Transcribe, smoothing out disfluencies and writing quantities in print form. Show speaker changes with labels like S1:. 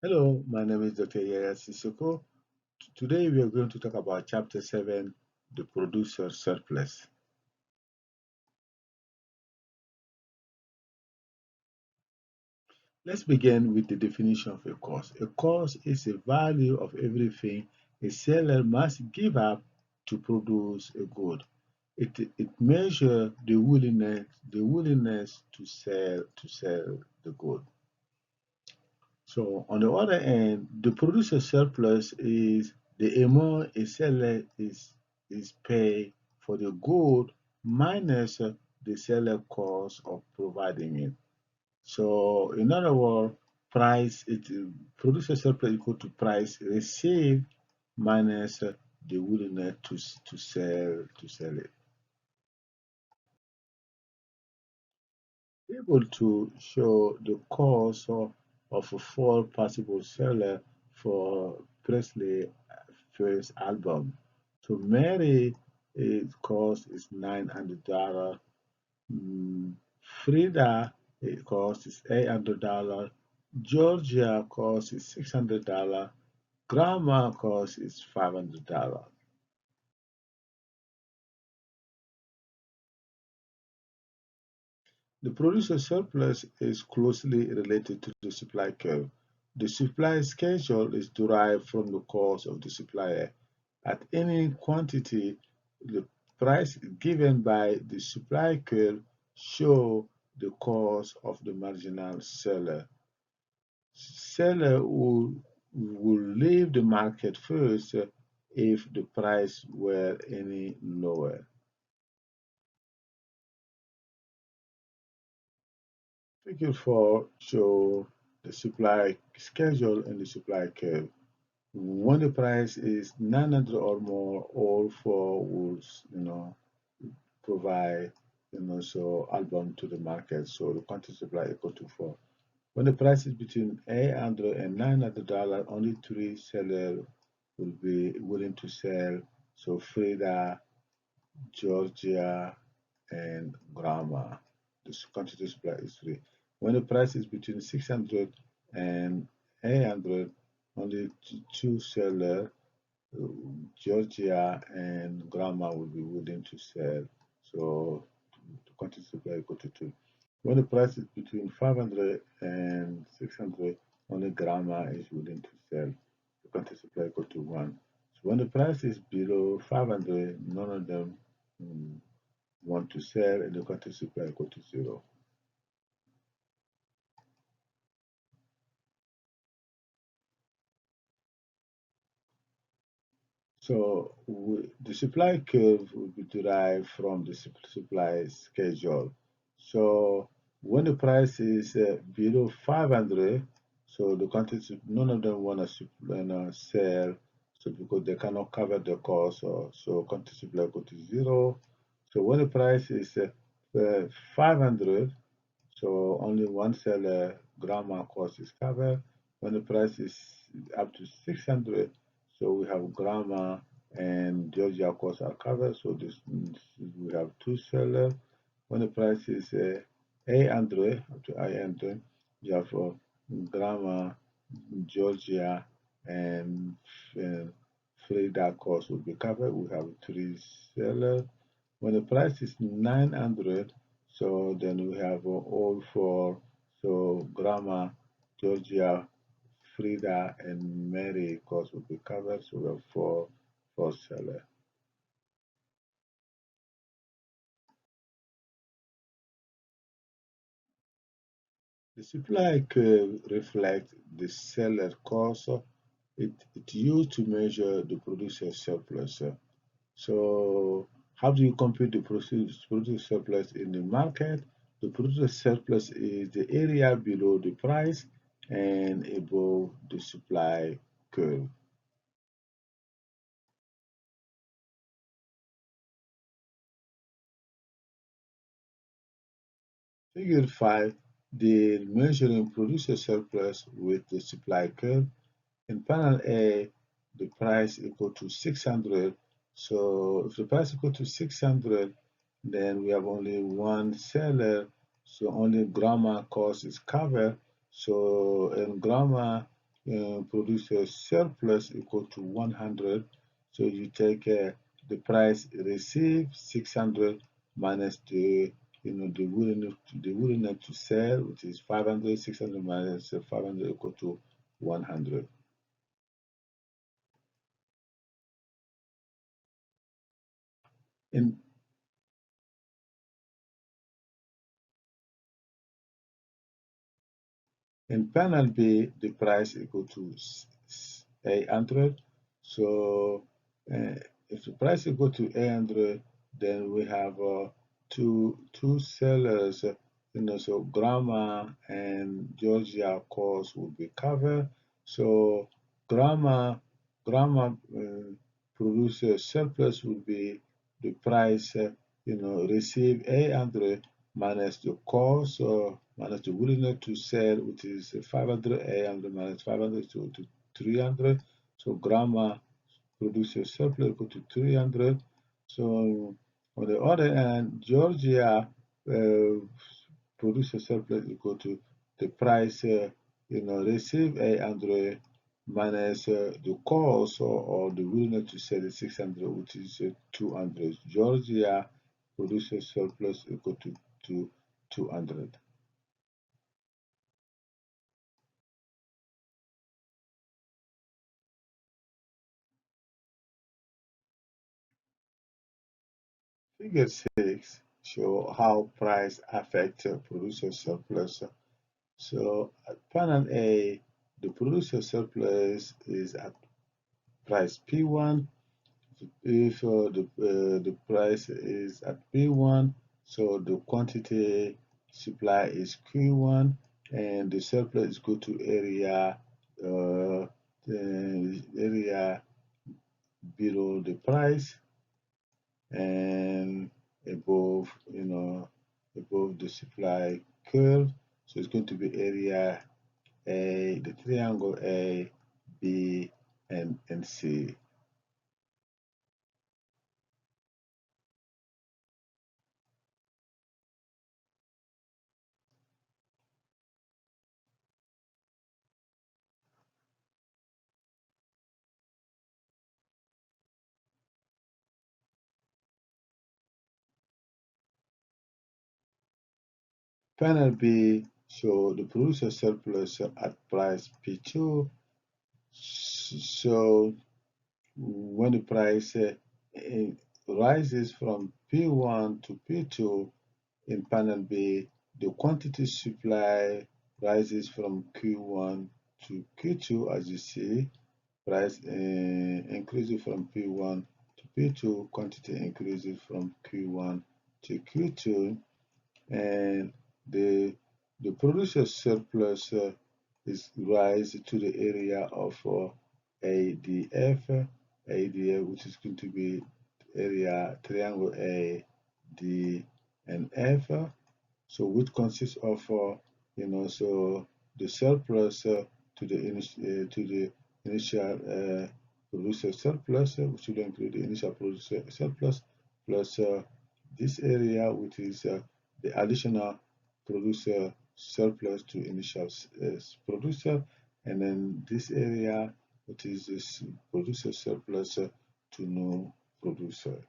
S1: Hello, my name is Dr. Yaya Sissoko. Today we are going to talk about Chapter 7, the producer surplus. Let's begin with the definition of a cost. A cost is a value of everything a seller must give up to produce a good. It measures the willingness to sell the good. So on the other end, the producer surplus is the amount a seller is paid for the good minus the seller cost of providing it. So in other words, producer surplus equal to price received minus the willingness to sell it. Able to show the cost of a full possible seller for Presley first album. So Mary, its cost is $900. Frida, its cost is $800. Georgia cost is $600. Grandma cost is $500. The producer surplus is closely related to the supply curve. The supply schedule is derived from the cost of the supplier. At any quantity, the price given by the supply curve show the cost of the marginal seller. Seller will leave the market first if the price were any lower. Figure 4 show the supply schedule and the supply curve. When the price is 900 or more, all four will, provide, album to the market. So the quantity supply equal to 4. When the price is between 800 and $900, only three sellers will be willing to sell. So Frida, Georgia, and Grandma. The quantity supply is 3. When the price is between 600 and 800, only two sellers, Georgia and Grandma, will be willing to sell. So the quantity supply equal to 2. When the price is between 500 and 600, only Grandma is willing to sell. The quantity supply equal to 1. So when the price is below 500, none of them mm, want to sell, and the quantity supply equal to 0. So the supply curve will be derived from the supply schedule. So when the price is below 500, so the quantity, none of them want to sell, so because they cannot cover the cost, so quantity supply equal to 0. So when the price is 500, so only one seller grandma cost is covered. When the price is up to 600, so we have grandma and Georgia costs are covered. So this means we have two sellers. When the price is 800 up to 800, you have grandma, Georgia, and uh, Frida cost will be covered. We have three sellers. When the price is 900, so then we have all four. So Grandma, Georgia, Frida, and Mary cost will be covered. So we have four sellers. The supply curve reflects the seller cost. It used to measure the producer surplus. So how do you compute the producer surplus in the market? The producer surplus is the area below the price and above the supply curve. Figure 5, the measuring producer surplus with the supply curve. In panel A, the price equal to 600. So if the price equal to 600, then we have only one seller. So only grammar cost is covered. So in grammar producer surplus equal to 100. So you take the price received 600 minus the willingness to sell, which is 500. 600 minus 500 equal to 100. In In panel B, the price equal to 800. So if the price equal to 800, then we have two sellers. So Grandma and Georgia costs will be covered. So Grandma Grandma producer surplus would be the price receive 800 minus the cost minus the willingness to sell, which is 500. 800 minus 500 to 300. So Grandma produces surplus equal to 300. So on the other hand, Georgia produces surplus equal to the price receive 800 minus the cost or the willingness to sell is 600, which is 200. Georgia produces surplus equal to 200. Figure 6 show how price affects producer surplus. So at panel A, the producer surplus is at price P1. If the price is at P1, so the quantity supply is Q1, and the surplus is equal to the area below the price and above, above the supply curve. So it's going to be area A, the triangle A, B, and C. Panel B show the producer surplus at price P2. So when the price rises from P1 to P2 in panel B, the quantity supply rises from Q1 to Q2, as you see. Price increases from P1 to P2, quantity increases from Q1 to Q2, and the the producer surplus is rise to the area of ADF, which is going to be area triangle A, D, and F. So which consists of so the surplus to the initial producer surplus, which will include the initial producer surplus plus this area, which is the additional producer surplus to initial producer, and then this area, which is this producer surplus to no producer.